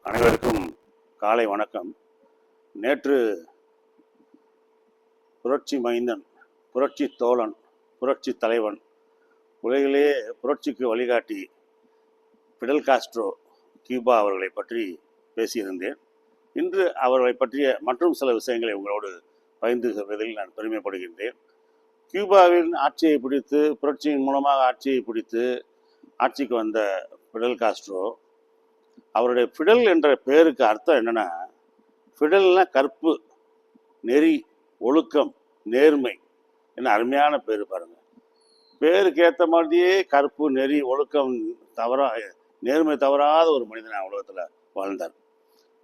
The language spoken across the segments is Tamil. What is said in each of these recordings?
அனைவருக்கும் காலை வணக்கம். நேற்று புரட்சி மைந்தன், புரட்சி தோழன், புரட்சி தலைவன், உலகிலேயே புரட்சிக்கு வழிகாட்டி பிடல் காஸ்ட்ரோ கியூபா அவர்களை பற்றி பேசியிருந்தேன். இன்று அவர்களை பற்றிய மற்றும் சில விஷயங்களை உங்களோடு பகிர்ந்து கொள்வதில் நான் பெருமைப்படுகின்றேன். கியூபாவின் ஆட்சியை பிடித்து, புரட்சியின் மூலமாக ஆட்சியை பிடித்து ஆட்சிக்கு வந்த பிடல் காஸ்ட்ரோ, அவருடைய ஃபிடல் என்ற பெயருக்கு அர்த்தம் என்னன்னா, ஃபிடல்னா கற்பு, நெறி, ஒழுக்கம், நேர்மை. என்ன அருமையான பேர் பாருங்க. பேருக்கு ஏற்ற மாதிரியே கற்பு, நெறி, ஒழுக்கம் நேர்மை தவறாத ஒரு மனிதன் உலகத்தில் வாழ்ந்தார்.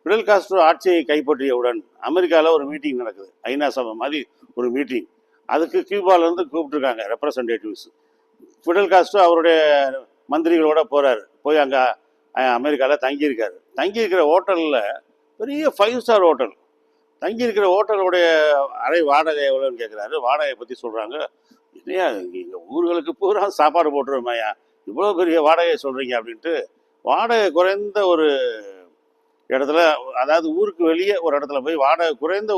பிடல் காஸ்ட்ரோ ஆட்சியை கைப்பற்றியவுடன் அமெரிக்காவில் ஒரு மீட்டிங் நடக்குது, ஐநா சபை மாதிரி ஒரு மீட்டிங். அதுக்கு கியூபாலேருந்து கூப்பிட்டுருக்காங்க ரெப்ரசன்டேட்டிவ்ஸ். பிடல் காஸ்ட்ரோ அவருடைய மந்திரிகளோட போகிறாரு. போய் அங்கே அமெரிக்காவில் தங்கியிருக்கிற ஹோட்டலில், பெரிய 5 ஸ்டார் ஹோட்டல், தங்கியிருக்கிற ஹோட்டலுடைய அறை வாடகை எவ்வளோன்னு கேட்குறாரு. வாடகையை பற்றி சொல்கிறாங்க. இல்லையா, எங்கள் ஊர்களுக்கு பூரா சாப்பாடு போட்டுருமாயா, இவ்வளோ பெரிய வாடகையை சொல்கிறீங்க அப்படின்ட்டு. வாடகை குறைந்த ஒரு இடத்துல, அதாவது ஊருக்கு வெளியே ஒரு இடத்துல போய் வாடகை குறைந்த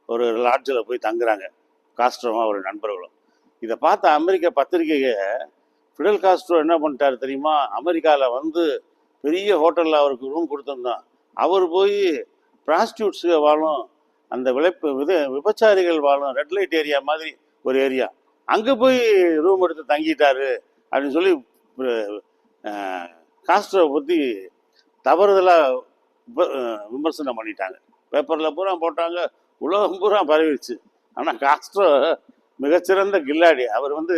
ஒரு லாட்ஜில் போய் தங்குறாங்க காஸ்ட்ரோவும் அவர் நண்பர்களும். இதை பார்த்த அமெரிக்க பத்திரிகையை பிடல் காஸ்ட்ரோ என்ன பண்ணிட்டாரு தெரியுமா? அமெரிக்காவில் வந்து பெரிய ஹோட்டலில் அவருக்கு ரூம் கொடுத்துருந்தான். அவர் போய் ப்ராஸ்டியூட்ஸு வாழும், அந்த விபச்சாரிகள் வாழும் ரெட் லைட் ஏரியா மாதிரி ஒரு ஏரியா, அங்கே போய் ரூம் எடுத்து தங்கிட்டாரு அப்படின்னு சொல்லி காஸ்ட்ரோவை பற்றி தவறுதலாக விமர்சனம் பண்ணிட்டாங்க. பேப்பரில் பூரா போட்டாங்க, உலகம் பூரா பரவிடுச்சு. ஆனால் காஸ்ட்ரோ மிகச்சிறந்த கில்லாடி. அவர் வந்து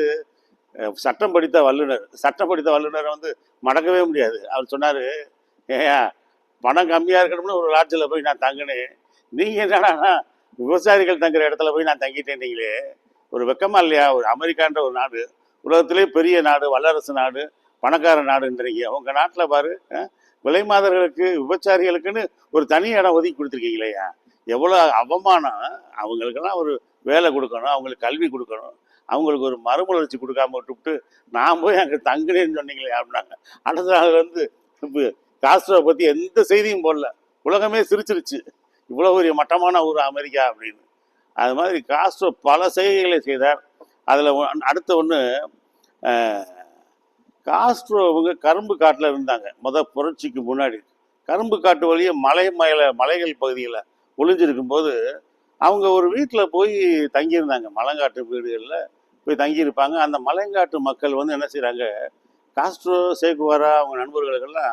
சட்டம் படித்த வல்லுநரை வந்து மடக்கவே முடியாது. அவர் சொன்னார், ஏயா பணம் கம்மியாக இருக்கணும்னு ஒரு லாட்ஜில் போய் நான் தங்கினேன், நீங்கள் என்னன்னா விவசாயிகள் தங்குற இடத்துல போய் நான் தங்கிட்டேன்னீங்களே, ஒரு வெக்கமா இல்லையா? ஒரு அமெரிக்கான்ற ஒரு நாடு, உலகத்திலே பெரிய நாடு, வல்லரசு நாடு, பணக்கார நாடுன்றீங்க. உங்கள் நாட்டில் பாரு, விலை மாதர்களுக்கு, விபச்சாரிகளுக்குன்னு ஒரு தனி இடம் ஒதுக்கி கொடுத்துருக்கீங்களேயா, எவ்வளோ அவமானம். அவங்களுக்கெல்லாம் ஒரு வேலை கொடுக்கணும், அவங்களுக்கு கல்வி கொடுக்கணும், அவங்களுக்கு ஒரு மறுமலர்ச்சி கொடுக்காம விட்டுவிட்டு நான் போய் அங்கே தங்குறேன்னு சொன்னீங்களே அப்படின்னாங்க. அடுத்த நாள் வந்து இப்போ காஸ்ட்ரோவை பற்றி எந்த செய்தியும் போடல. உலகமே சிரிச்சிருச்சு, இவ்வளோ பெரிய மட்டமான ஊர் அமெரிக்கா அப்படின்னு. அது மாதிரி காஸ்ட்ரோ பல செய்திகளை செய்தார். அதில் அடுத்த ஒன்று, காஸ்ட்ரோ அவங்க கரும்பு காட்டில் இருந்தாங்க. புரட்சிக்கு முன்னாடி கரும்பு காட்டு வழியே மலைகள் பகுதியில் ஒளிஞ்சிருக்கும் போது அவங்க ஒரு வீட்டில் போய் தங்கியிருந்தாங்க. மலைங்காட்டு வீடுகளில் போய் தங்கியிருப்பாங்க. அந்த மலைங்காட்டு மக்கள் வந்து என்ன செய்கிறாங்க, காஸ்ட்ரோ, சேகுவாரா அவங்க நண்பர்களுக்கெல்லாம்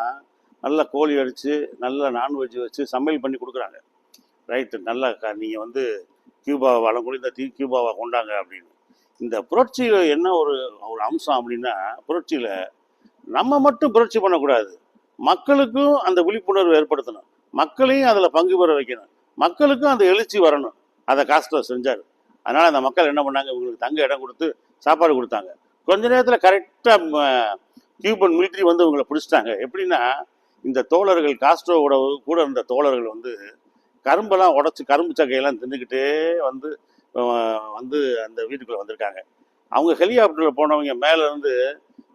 நல்லா கோழி அடித்து, நல்லா நான்வெஜ் வச்சு சமையல் பண்ணி கொடுக்குறாங்க. ரைட்டு, நல்லா நீங்கள் வந்து கியூபாவை வளங்குடிந்த கியூபாவை கொண்டாங்க அப்படின்னு. இந்த புரட்சியில் என்ன ஒரு அம்சம் அப்படின்னா, புரட்சியில் நம்ம மட்டும் புரட்சி பண்ணக்கூடாது, மக்களுக்கும் அந்த விழிப்புணர்வு ஏற்படுத்தணும், மக்களையும் அதில் பங்கு பெற வைக்கணும், மக்களுக்கும் அந்த எழுச்சி வரணும். அதை காஸ்ட்ரோ செஞ்சார். அதனால் அந்த மக்கள் என்ன பண்ணாங்க, இவங்களுக்கு தங்க இடம் கொடுத்து சாப்பாடு கொடுத்தாங்க. கொஞ்ச நேரத்தில் கரெக்டாக கியூபன் மிலிட்ரி வந்து இவங்களை பிடிச்சிட்டாங்க. எப்படின்னா, இந்த தோழர்கள், காஸ்ட்ரோவோட கூட இருந்த தோழர்கள் வந்து கரும்பெல்லாம் உடச்சி, கரும்பு சக்கையெல்லாம் தின்னுக்கிட்டே வந்து அந்த வீட்டுக்குள்ளே வந்திருக்காங்க. அவங்க ஹெலிகாப்டரில் போனவங்க மேலேருந்து,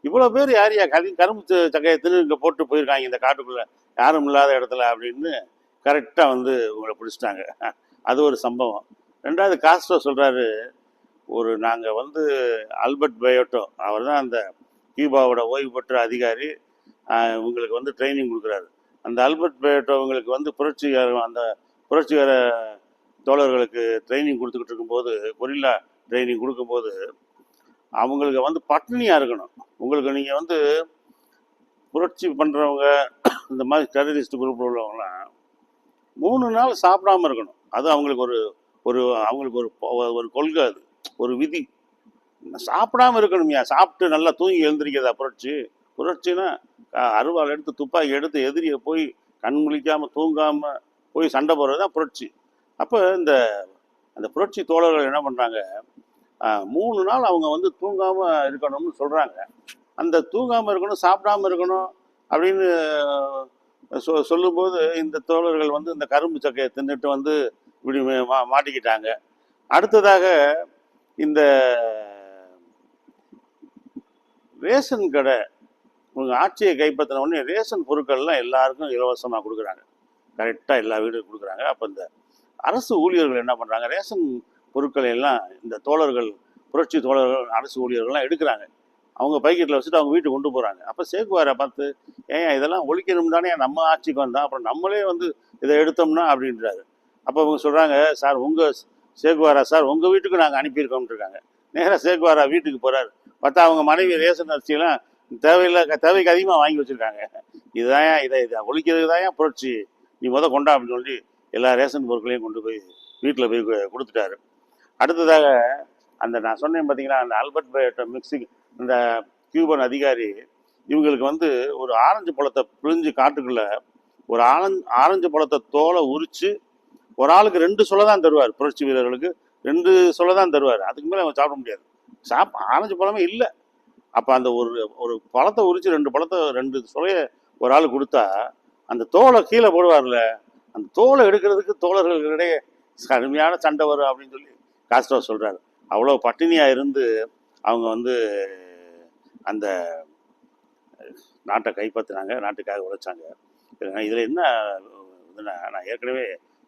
இவ்வளோ பேர் யாரையா கரும்பு சக்கையை தின்னு இங்கே போட்டு போயிருக்காங்க இந்த காட்டுக்குள்ளே, யாரும் இல்லாத இடத்துல அப்படின்னு கரெக்டாக வந்து உங்களை பிடிச்சிட்டாங்க. அது ஒரு சம்பவம். ரெண்டாவது, காஸ்ட்ரோ சொல்கிறாரு, நாங்கள் வந்து ஆல்பர்ட் பயோட்டோ, அவர் தான் அந்த கியூபாவோட ஓய்வு பெற்ற அதிகாரி, இவங்களுக்கு வந்து ட்ரைனிங் கொடுக்குறாரு. அந்த ஆல்பர்ட் பயோட்டோ இவங்களுக்கு வந்து புரட்சிகர தோழர்களுக்கு ட்ரைனிங் கொடுத்துக்கிட்டு இருக்கும்போது, கொரில்லா ட்ரைனிங் கொடுக்கும்போது அவங்களுக்கு வந்து பட்டினியாக இருக்கணும். உங்களுக்கு நீங்கள் வந்து புரட்சி பண்ணுறவங்க, இந்த மாதிரி டெரரிஸ்ட் குரூப்பில் உள்ளவங்களாம் 3 நாள் சாப்பிடாமல் இருக்கணும். அது அவங்களுக்கு அவங்களுக்கு ஒரு கொள்கை, அது ஒரு விதி. சாப்பிடாமல் இருக்கணும்யா. சாப்பிட்டு நல்லா தூங்கி எழுந்திருக்கிறதா புரட்சின்னா? அருவாள் எடுத்து, துப்பாக்கி எடுத்து எதிரியை போய் கண் முழிக்காமல் தூங்காமல் போய் சண்டை போடுறது தான் புரட்சி. அப்போ அந்த புரட்சி தோழர்கள் என்ன பண்ணுறாங்க, 3 நாள் அவங்க வந்து தூங்காமல் இருக்கணும்னு சொல்கிறாங்க. அந்த தூங்காமல் இருக்கணும், சாப்பிடாமல் இருக்கணும் அப்படின்னு சொல்லும்போது இந்த தோழர்கள் வந்து இந்த கரும்பு சக்கையை தின்னுட்டு வந்து இப்படி மாட்டிக்கிட்டாங்க. அடுத்ததாக, இந்த ரேஷன் கடை இவங்க ஆட்சியை கைப்பற்றின உடனே ரேஷன் பொருட்கள்லாம் எல்லாருக்கும் இலவசமாக கொடுக்குறாங்க. கரெக்டாக எல்லா வீடுக்கும் கொடுக்குறாங்க. அப்போ இந்த அரசு ஊழியர்கள் என்ன பண்ணுறாங்க, ரேஷன் பொருட்களை எல்லாம் இந்த தோழர்கள், புரட்சி தோழர்கள், அரசு ஊழியர்கள்லாம் எடுக்கிறாங்க. அவங்க பைக்கெட்டில் வச்சுட்டு அவங்க வீட்டுக்கு கொண்டு போகிறாங்க. அப்போ சேக்குவாரை பார்த்து, ஏன் இதெல்லாம் ஒழிக்கணும் தானே நம்ம ஆட்சிக்கு வந்தால், அப்புறம் நம்மளே வந்து இதை எடுத்தோம்னா அப்படின்றாரு. அப்போ அவங்க சொல்கிறாங்க, சார் உங்கள் சேக்குவாரா சார் உங்கள் வீட்டுக்கு நாங்கள் அனுப்பியிருக்கோம்னு இருக்காங்க. நேராக சேக்குவாரா வீட்டுக்கு போகிறாரு. பார்த்தா அவங்க மனைவி ரேஷன் அரிசியெல்லாம் தேவைக்கு அதிகமாக வாங்கி வச்சுருக்காங்க. இதுதான் இதை ஒழிக்கிறதுக்கு தான் புரட்சி, நீ கொண்டா அப்படின்னு சொல்லி எல்லா ரேஷன் பொருட்களையும் கொண்டு போய் வீட்டில் போய் கொடுத்துட்டாரு. அடுத்ததாக அந்த நான் சொன்னேன் பார்த்தீங்கன்னா, அந்த ஆல்பர்ட் பயோட்டோ மிக்சிங் இந்த கியூபன் அதிகாரி இவங்களுக்கு வந்து ஒரு ஆரஞ்சு பழத்தை பிழிஞ்சு காட்டுக்குள்ள ஒரு ஆரஞ்சு பழத்தை தோலை உரிச்சு ஒரு ஆளுக்கு 2 சொலை தான் தருவார். புரட்சி வீரர்களுக்கு 2 சொலை தான் தருவார். அதுக்கு மேலே அவங்க சாப்பிட முடியாது. ஆரஞ்சு பழமே இல்லை. அப்போ அந்த ஒரு பழத்தை உரிச்சு 2 சொலையை ஒரு ஆள் கொடுத்தா அந்த தோலை கீழே போடுவார்ல, அந்த தோலை எடுக்கிறதுக்கு தோழர்களிடையே கடுமையான சண்டை வரும் அப்படின்னு சொல்லி காஸ்ட்ரோ சொல்றாரு. அவ்வளோ பட்டினியாக இருந்து அவங்க வந்து அந்த நாட்டை கைப்பற்றினாங்க, நாட்டுக்காக உழைச்சாங்க. இதில் என்ன இதுன்னா, நான் ஏற்கனவே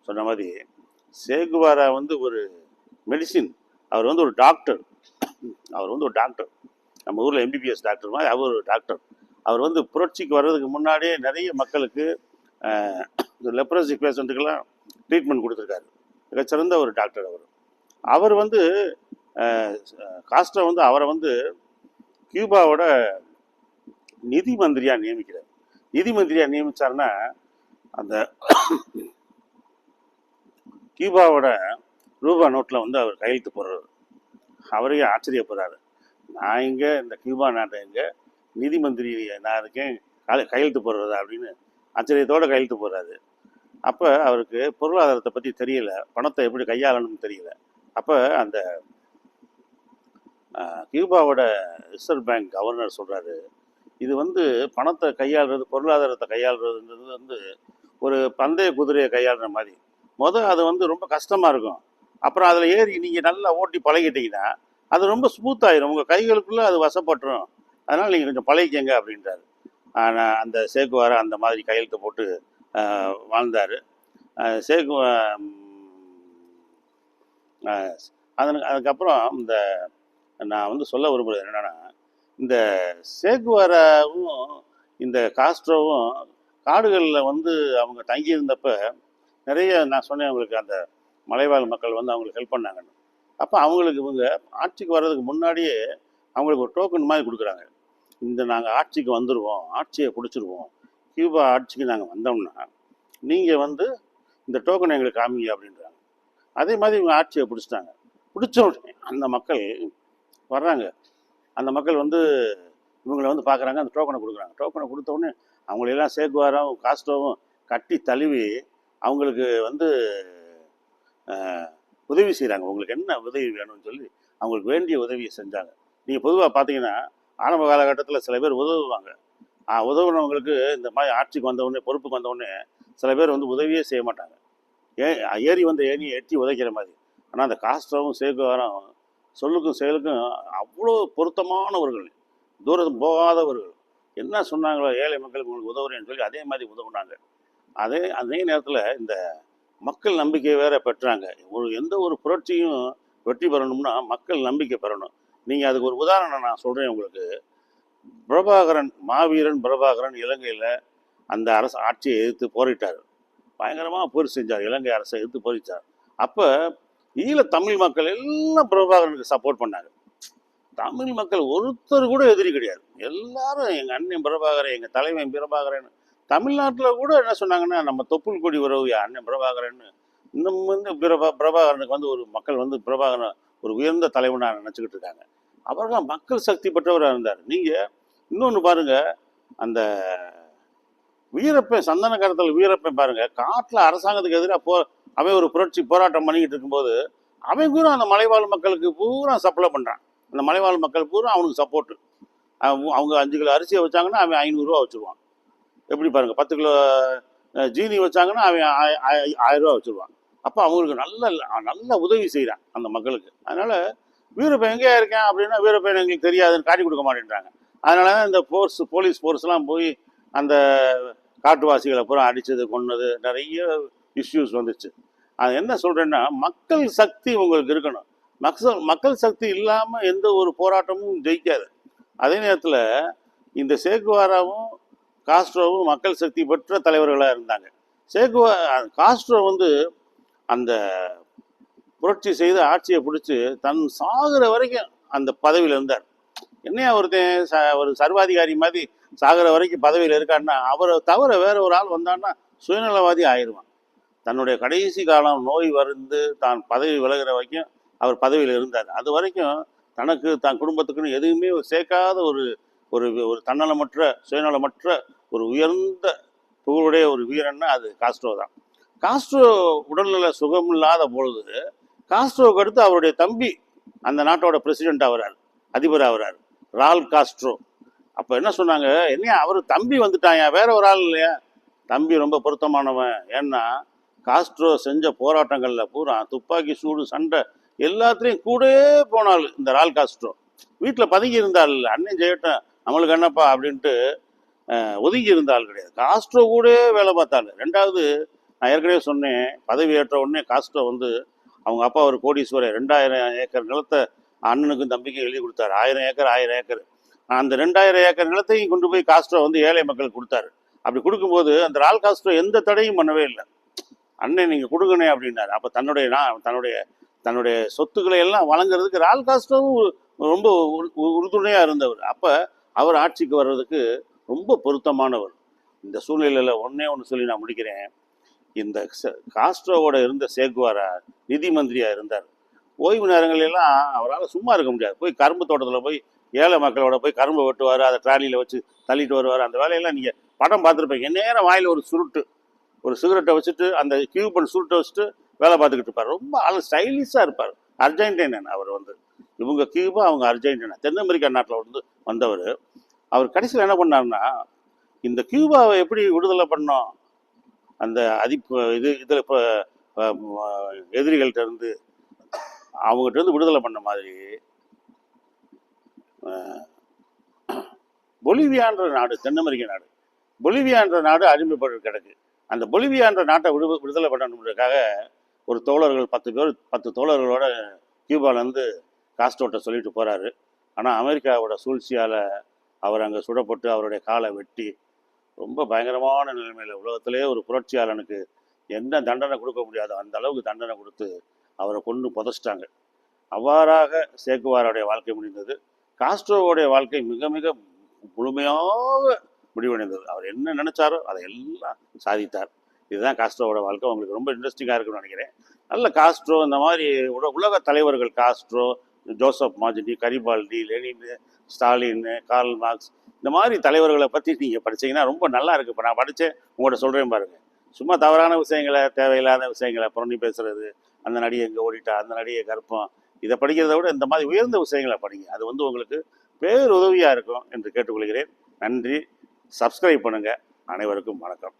சொன்ன மாதிரி சேகுவாரா வந்து ஒரு மெடிசின், அவர் வந்து ஒரு டாக்டர். நம்ம ஊரில் MBBS டாக்டர் மாதிரி அவர் ஒரு டாக்டர். அவர் வந்து புரட்சிக்கு வர்றதுக்கு முன்னாடியே நிறைய மக்களுக்கு லெப்ரசி பேஷண்ட்டுக்கெல்லாம் ட்ரீட்மெண்ட் கொடுத்துருக்காரு. மிகச்சிறந்த ஒரு டாக்டர் அவர் வந்து காஸ்ட்ரோ வந்து அவரை வந்து கியூபாவோட நிதி மந்திரியாக நியமிக்கிறார். நிதி மந்திரியாக நியமித்தார்னா அந்த கியூபாவோட ரூபா நோட்டில் வந்து அவர் கையெழுத்து போடுறாரு. அவரையே ஆச்சரியப்படுறாரு. நான் இங்கே இந்த கியூபா நாட்டை எங்கே நிதி மந்திரி நான் இருக்கேன், கையெழுத்து போடுறதா அப்படின்னு ஆச்சரியத்தோடு கையெழுத்து போடுறாரு. அப்போ அவருக்கு பொருளாதாரத்தை பற்றி தெரியல, பணத்தை எப்படி கையாளணும்னு தெரியல. அப்போ அந்த கியூபாவோட ரிசர்வ் பேங்க் கவர்னர் சொல்கிறாரு, இது வந்து பணத்தை கையாளுறது, பொருளாதாரத்தை கையாளுறதுன்றது வந்து ஒரு பந்தய குதிரையை கையாளுற மாதிரி. அது வந்து ரொம்ப கஷ்டமாக இருக்கும். அப்புறம் அதில் ஏறி நீங்கள் நல்லா ஓட்டி பழகிட்டீங்கன்னா அது ரொம்ப ஸ்மூத்தாயிரும், உங்கள் கைகளுக்குள்ளே அது வசப்பட்டுரும். அதனால் நீங்கள் கொஞ்சம் பழகிக்கங்க அப்படின்றாரு. அந்த சேக்குவாரா அந்த மாதிரி கையெழுத்து போட்டு வாழ்ந்தார். அதுக்கப்புறம் இந்த நான் வந்து சொல்ல விரும்புகிறது என்னென்னா, இந்த சேக்குவாராவும் இந்த காஸ்ட்ரோவும் காடுகளில் வந்து அவங்க தங்கியிருந்தப்ப நிறைய நான் சொன்னேன் அவங்களுக்கு அந்த மலைவாழ் மக்கள் வந்து அவங்களுக்கு ஹெல்ப் பண்ணாங்கன்னு. அப்போ அவங்களுக்கு இவங்க ஆட்சிக்கு வர்றதுக்கு முன்னாடியே அவங்களுக்கு ஒரு டோக்கன் மாதிரி கொடுக்குறாங்க. நாங்கள் ஆட்சிக்கு வந்துடுவோம், ஆட்சியை பிடிச்சிருவோம், கியூபா ஆட்சிக்கு நாங்கள் வந்தோம்னா நீங்கள் வந்து இந்த டோக்கனை எங்களுக்கு காமிங்க அப்படின்றாங்க. அதே மாதிரி இவங்க ஆட்சியை பிடிச்சிட்டாங்க. பிடிச்ச உடனே அந்த மக்கள் வர்றாங்க. அந்த மக்கள் வந்து இவங்களை வந்து பார்க்குறாங்க, அந்த டோக்கனை கொடுக்குறாங்க. டோக்கனை கொடுத்த உடனே அவங்களெல்லாம் சேக்குவாராவும் காஸ்ட்ரோவும் கட்டி தழுவி அவங்களுக்கு வந்து உதவி செய்கிறாங்க. உங்களுக்கு என்ன உதவி வேணும்னு சொல்லி அவங்களுக்கு வேண்டிய உதவியை செஞ்சாங்க. நீங்கள் பொதுவாக பார்த்தீங்கன்னா ஆரம்ப காலகட்டத்தில் சில பேர் உதவுவாங்க. உதவுனவங்களுக்கு இந்த மாதிரி ஆட்சிக்கு வந்தவுடனே, பொறுப்புக்கு வந்தவுடனே சில பேர் வந்து உதவியே செய்ய மாட்டாங்க. ஏறி வந்து ஏணியை எட்டி உதைக்கிற மாதிரி. ஆனால் அந்த காஸ்ட்ரோவும் சேக்குவாரும் சொல்லுக்கும் செயலுக்கும் அவ்வளோ பொருத்தமானவர்கள், தூரம் போகாதவர்கள். என்ன சொன்னாங்களோ, ஏழை மக்களுக்கு உங்களுக்கு உதவுறேன்னு சொல்லி அதே மாதிரி உதவுனாங்க. அதே நேரத்தில் இந்த மக்கள் நம்பிக்கையை வேற பெற்றாங்க. எந்த ஒரு புரட்சியும் வெற்றி பெறணும்னா மக்கள் நம்பிக்கை பெறணும். நீங்கள் அதுக்கு ஒரு உதாரணம் நான் சொல்கிறேன் உங்களுக்கு. பிரபாகரன், மாவீரன் பிரபாகரன் இலங்கையில் அந்த ஆட்சியை எதிர்த்து போரிட்டார். பயங்கரமாக போர் செஞ்சார், இலங்கை அரசை எதிர்த்து போரிட்டார். அப்போ தமிழ் மக்கள் எல்லாம் பிரபாகரனுக்கு சப்போர்ட் பண்ணாங்க. தமிழ் மக்கள் ஒருத்தர் கூட எதிரி கிடையாது. எல்லாரும் எங்கள் அண்ணன் பிரபாகரன், எங்கள் தலைவன் பிரபாகரன். தமிழ்நாட்டில் கூட என்ன சொன்னாங்கன்னா, நம்ம தொப்புள் கொடி உறவு அண்ணன் பிரபாகரன். இன்னும் வந்து பிரபாகரனுக்கு வந்து ஒரு மக்கள் வந்து பிரபாகரன் ஒரு உயர்ந்த தலைவனாக நினச்சிக்கிட்டு இருக்காங்க. அவர்தான் மக்கள் சக்தி பெற்றவராக இருந்தார். நீங்கள் இன்னொன்று பாருங்கள், அந்த வீரப்பன், சந்தன காலத்தில் வீரப்பன் பாருங்கள், காட்டில் அரசாங்கத்துக்கு எதிராக அவன் ஒரு புரட்சி போராட்டம் பண்ணிக்கிட்டு இருக்கும்போது அவன் பூரா அந்த மலைவாழ் மக்களுக்கு பூரா சப்ளை பண்ணுறான். அந்த மலைவாழ் மக்கள் பூரா அவனுக்கு சப்போர்ட்டு. அவங்க 5 கிலோ அரிசியை வச்சாங்கன்னா அவன் 500 ரூபா வச்சுருவான். எப்படி பாருங்கள், 10 கிலோ ஜீனி வச்சாங்கன்னா அவன் 1000 ரூபா வச்சுருவான். அப்போ அவங்களுக்கு நல்ல உதவி செய்கிறான் அந்த மக்களுக்கு. அதனால் வீரப்பன் எங்கேயா இருக்கேன் அப்படின்னா வீரப்பன் எங்களுக்கு தெரியாதுன்னு காட்டி கொடுக்க மாட்டேன்றாங்க. அதனால தான் இந்த போலீஸ் ஃபோர்ஸ்லாம் போய் அந்த காட்டுவாசிகளை பூரா அடித்தது கொன்னது நிறைய இஷ்யூஸ் வந்துச்சு. அது என்ன சொல்கிறேன்னா, மக்கள் சக்தி உங்களுக்கு இருக்கணும். மக்கள் சக்தி இல்லாமல் எந்த ஒரு போராட்டமும் ஜெயிக்காது. அதே நேரத்தில் இந்த சேகுவாராவும் காஸ்ட்ரோவும் மக்கள் சக்தி பெற்ற தலைவர்களாக இருந்தாங்க. காஸ்ட்ரோ வந்து அந்த புரட்சி செய்து ஆட்சியை பிடிச்சி தன் சாகிற வரைக்கும் அந்த பதவியில் இருந்தார். என்னையா ஒருத்தன் ஒரு சர்வாதிகாரி மாதிரி சாகிற வரைக்கும் பதவியில் இருக்காருன்னா, அவரை தவிர வேற ஒரு ஆள் வந்தான்னா சுயநலவாதி ஆயிடுவான். தன்னுடைய கடைசி காலம் நோய் வந்து தான் பதவி விலகிற வரைக்கும் அவர் பதவியில் இருந்தார். அது வரைக்கும் தனக்கு தன் குடும்பத்துக்குன்னு எதுவுமே சேர்க்காத ஒரு ஒரு ஒரு தன்னலமற்ற சுயநலமற்ற ஒரு உயர்ந்த புகழுடைய ஒரு வீரன்னா அது காஸ்ட்ரோ தான். காஸ்ட்ரோ உடல்நல சுகமில்லாத பொழுது காஸ்ட்ரோவுக்கு அடுத்து அவருடைய தம்பி அந்த நாட்டோட பிரசிடென்ட் ஆகிறார், அதிபர் ஆகிறார், ரால் காஸ்ட்ரோ. அப்போ என்ன சொன்னாங்க, என்னையா அவர் தம்பி வந்துட்டாயா, வேற ஒரு ஆள் இல்லையா? தம்பி ரொம்ப பொருத்தமானவன். ஏன்னா காஸ்ட்ரோ செஞ்ச போராட்டங்களில் பூரா துப்பாக்கி சூடு சண்டை எல்லாத்துலேயும் கூட போனாள் இந்த ரால் காஸ்ட்ரோ. வீட்டில் பதுங்கி இருந்தாள், அண்ணன் ஜெயட்டும் நம்மளுக்கு என்னப்பா அப்படின்ட்டு ஒதுங்கி இருந்தால் கிடையாது. காஸ்ட்ரோ கூட வேலை பார்த்தாள். ரெண்டாவது, நான் ஏற்கனவே சொன்னேன், பதவி ஏற்ற உடனே காஸ்ட்ரோ வந்து அவங்க அப்பா ஒரு கோடீஸ்வரர் 2000 ஏக்கர் நிலத்தை அண்ணனுக்கும் தம்பிக்கும் எழுதி கொடுத்தாரு. 1000 ஏக்கர். அந்த 2000 ஏக்கர் நிலத்தையும் கொண்டு போய் காஸ்ட்ரோ வந்து ஏழை மக்களுக்கு கொடுத்தாரு. அப்படி கொடுக்கும்போது அந்த ரால் காஸ்ட்ரோ எந்த தடையும் பண்ணவே இல்லை. அண்ணன் நீங்கள் கொடுங்கண்ணே அப்படின்னாரு. அப்போ தன்னுடைய சொத்துக்களை எல்லாம் வழங்குறதுக்கு ரால் காஸ்ட்ரோவும் ரொம்ப உறுதுணையாக இருந்தவர். அப்போ அவர் ஆட்சிக்கு வர்றதுக்கு ரொம்ப பொருத்தமானவர். இந்த சூழ்நிலையில் ஒன்று சொல்லி நான் முடிக்கிறேன். இந்த காஸ்ட்ரோவோட இருந்த சேகுவாரா நிதி மந்திரியாக இருந்தார். ஓய்வு நேரங்களெல்லாம் அவரால் சும்மா இருக்க முடியாது. போய் கரும்பு தோட்டத்தில் போய் ஏழை மக்களோட போய் கரும்பு வெட்டுவார், அதை ட்ராலியில் வச்சு தள்ளிட்டு வருவார். அந்த வேலையெல்லாம் நீங்கள் படம் பார்த்துருப்பீங்க. நேரம் வாயில் ஒரு சிகரெட்டை வச்சுட்டு அந்த கியூபன் சுருட்டை வச்சுட்டு வேலை பார்த்துக்கிட்டு இருப்பார். ரொம்ப ஆள் ஸ்டைலிஷாக இருப்பார். அர்ஜென்டினன் அவர் வந்து. இவங்க கியூபா, அவங்க அர்ஜென்டினா, தென் அமெரிக்கா நாட்டில் வந்து வந்தவர். அவர் கடைசியில் என்ன பண்ணார்னா, இந்த கியூபாவை எப்படி விடுதலை பண்ணோம், அந்த இதில் இப்போ எதிரிகள்கிட்ட இருந்து அவங்ககிட்ட இருந்து விடுதலை பண்ண மாதிரி பொலிவியான்ற நாடு, தென் அமெரிக்க நாடு, பொலிவியான்ற நாடு அடிமைப்பட்டு கிடக்கு. அந்த பொலிவியான்ற நாட்டை விடுதலை பண்ணணுன்றதுக்காக ஒரு தோழர்கள் 10 தோழர்களோட கியூபாலேருந்து காஸ்ட்ரோட்ட சொல்லிட்டு போகிறாரு. ஆனால் அமெரிக்காவோட சூழ்ச்சியால் அவர் அங்கே சுடப்பட்டு அவருடைய காலை வெட்டி ரொம்ப பயங்கரமான நிலைமையில் உலகத்திலே ஒரு புரட்சியாளனுக்கு என்ன தண்டனை கொடுக்க முடியாதோ அந்த அளவுக்கு தண்டனை கொடுத்து அவரை கொண்டு புதைச்சிட்டாங்க. அவ்வாறாக சேகுவாரோடைய வாழ்க்கை முடிந்தது. காஸ்ட்ரோவோடைய வாழ்க்கை மிக மிக முழுமையாக முடிவடைந்தது. அவர் என்ன நினைச்சாரோ அதை எல்லாம் சாதித்தார். இதுதான் காஸ்ட்ரோவோட வாழ்க்கை. உங்களுக்கு ரொம்ப இன்ட்ரெஸ்டிங்காக இருக்குன்னு நினைக்கிறேன். நல்ல காஸ்ட்ரோ, இந்த மாதிரி உலக தலைவர்கள் Castro, Joseph Mazzini, Garibaldi, Lenin, Stalin, Karl Marx, இந்த மாதிரி தலைவர்களை பற்றி நீங்கள் படித்தீங்கன்னா ரொம்ப நல்லா இருக்குது. இப்போ நான் படித்தேன், உங்கள்கிட்ட சொல்கிறேன் பாருங்கள். சும்மா தவறான விஷயங்களை, தேவையில்லாத விஷயங்களை புறணி பேசுறது, அந்த நடிகை எங்கே ஓடிட்டா, அந்த நடிகை கற்பம், இதை படிக்கிறத விட இந்த மாதிரி உயர்ந்த விஷயங்களை படிங்க. அது வந்து உங்களுக்கு பேருதவியாக இருக்கும் என்று கேட்டுக்கொள்கிறேன். நன்றி. சப்ஸ்கிரைப் பண்ணுங்கள். அனைவருக்கும் வணக்கம்.